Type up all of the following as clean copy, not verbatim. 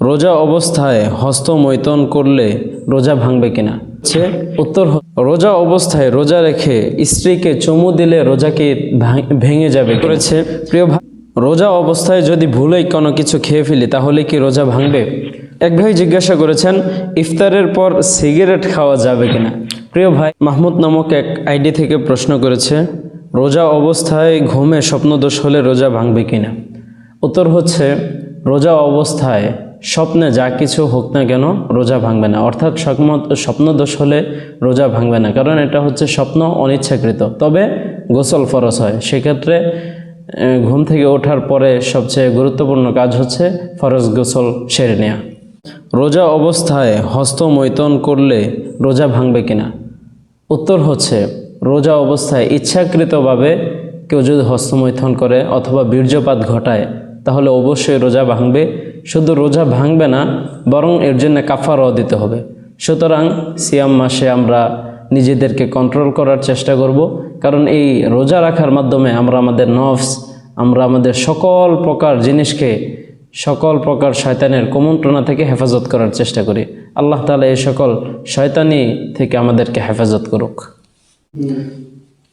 রোজা অবস্থায় হস্তমৈথুন করলে রোজা ভাঙবে কিনা? উত্তর, রোজা অবস্থায় রোজা রেখে স্ত্রীকে চুমু দিলে রোজা কি ভেঙে যাবে? করেছে প্রিয় ভাই, রোজা অবস্থায় যদি ভুলেই কোনো কিছু খেয়ে ফেলি তাহলে কি রোজা ভাঙবে? এক ভাই জিজ্ঞাসা করেছেন ইফতারের পর সিগারেট খাওয়া যাবে কিনা? প্রিয় ভাই, মাহমুদ নামক এক আইডি থেকে প্রশ্ন করেছে রোজা অবস্থায় ঘুমে স্বপ্নদোষ হলে রোজা ভাঙবে কিনা? উত্তর হচ্ছে, রোজা অবস্থায় স্বপ্নে যা কিছু হোক না কেন রোজা ভাঙবে না, অর্থাৎ স্বপ্নদোষ হলে রোজা ভাঙবে না, কারণ এটা হচ্ছে স্বপ্ন অনিচ্ছাকৃত। তবে গোসল ফরজ হয়, সেক্ষেত্রে ঘুম থেকে ওঠার পরে সবচেয়ে গুরুত্বপূর্ণ কাজ হচ্ছে ফরজ গোসল সেরে নেওয়া। রোজা অবস্থায় হস্তমৈথুন করলে রোজা ভাঙবে কিনা? উত্তর হচ্ছে, রোজা অবস্থায় ইচ্ছাকৃতভাবে কেউ যদি হস্তমৈথুন করে অথবা বীর্যপাত ঘটায় তাহলে অবশ্যই রোজা ভাঙবে। শুধু রোজা ভাঙবে না, বরং এর জন্য কাফারাও দিতে হবে। সুতরাং সিয়াম মাসে আমরা নিজেদেরকে কন্ট্রোল করার চেষ্টা করব, কারণ এই রোজা রাখার মাধ্যমে আমরা আমাদের নফস, আমরা আমাদের সকল প্রকার জিনিসকে, সকল প্রকার শয়তানের কুমন্ত্রণা থেকে হেফাজত করার চেষ্টা করি। আল্লাহ তাআলা এই সকল শয়তানি থেকে আমাদেরকে হেফাজত করুক।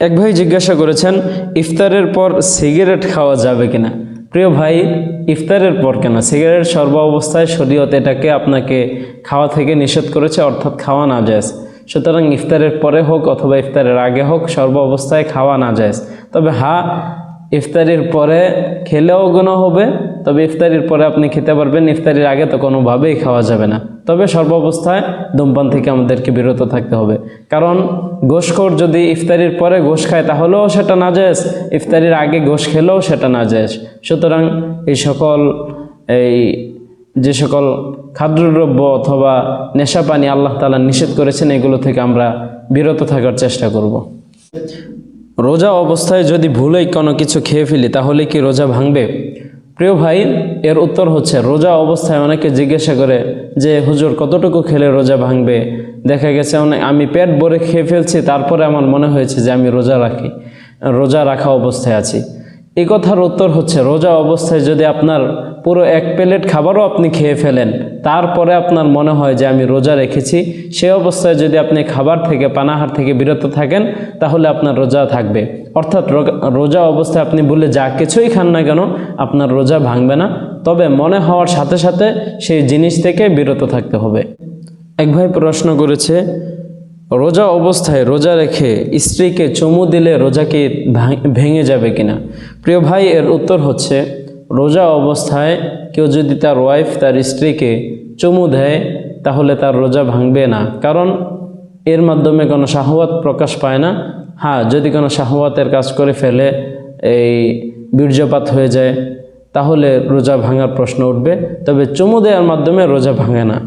এক ভাই জিজ্ঞাসা করেছেন ইফতারের পর সিগারেট খাওয়া যাবে কিনা? প্রিয় ভাই, ইফতারের পর কেন, সিগারেট সর্ব অবস্থায় শরীয়ত এটাকে আপনাকে খাওয়া থেকে নিষেধ করেছে, অর্থাৎ খাওয়া না যায়। সুতরাং ইফতারের পরে হোক অথবা ইফতারের আগে হোক, সর্ব অবস্থায় খাওয়া না যায়। তবে হ্যাঁ, ইফতারির পরে খেলেও গুনাহ হবে, তবে ইফতারির পরে আপনি খেতে পারবেন, ইফতারির আগে তো কোনোভাবেই খাওয়া যাবে না। তবে সর্বাবস্থায় ধূমপান থেকে আমাদেরকে বিরত থাকতে হবে, কারণ গোশখোর যদি ইফতারির পরে গোশ খায় তাহলেও সেটা নাজায়েজ, ইফতারির আগে গোশ খেলেও সেটা নাজায়েজ। সুতরাং যে সকল খাদ্যদ্রব্য অথবা নেশা পানি আল্লাহ তাআলা নিষেধ করেছেন, এগুলো থেকে আমরা বিরত থাকার চেষ্টা করব। রোজা অবস্থায় যদি ভুলেই কোনো কিছু খেয়ে ফেলি তাহলে কি রোজা ভাঙবে? প্রিয় ভাই, এর উত্তর হচ্ছে, রোজা অবস্থায় অনেকে জিজ্ঞাসা করে যে হুজুর কতটুকু খেলে রোজা ভাঙবে? দেখা গেছে আমি পেট ভরে খেয়ে ফেলছি, তারপরে আমার মনে হয়েছে যে আমি রোজা রাখা অবস্থায় আছি। এই কথার উত্তর হচ্ছে, রোজা অবস্থায় যদি আপনার পুরো এক প্লেট খাবারও আপনি খেয়ে ফেলেন, তারপরে আপনার মনে হয় যে আমি রোজা রেখেছি, সেই অবস্থায় যদি আপনি খাবার থেকে, পানাহার থেকে বিরত থাকেন তাহলে আপনার রোজা থাকবে। অর্থাৎ রোজা অবস্থায় আপনি বলে যা কিছুই খান না কেন আপনার রোজা ভাঙবে না, তবে মনে হওয়ার সাথে সাথে সেই জিনিস থেকে বিরত থাকতে হবে। এক ভাই প্রশ্ন করেছে রোজা অবস্থায় রোজা রেখে স্ত্রীকে চুমু দিলে রোজা কি ভেঙে যাবে কিনা? প্রিয় ভাই, এর উত্তর হচ্ছে, রোজা অবস্থায় কেউ যদি তার ওয়াইফ, তার স্ত্রীকে চুমু দেয় তাহলে তার রোজা ভাঙবে না, কারণ এর মাধ্যমে কোনো শাহওয়াত প্রকাশ পায় না। হ্যাঁ, যদি কোনো শাহওয়াতের কাজ করে ফেলে, এই বীর্যপাত হয়ে যায়, তাহলে রোজা ভাঙার প্রশ্ন উঠবে, তবে চুমু দেওয়ার মাধ্যমে রোজা ভাঙে না।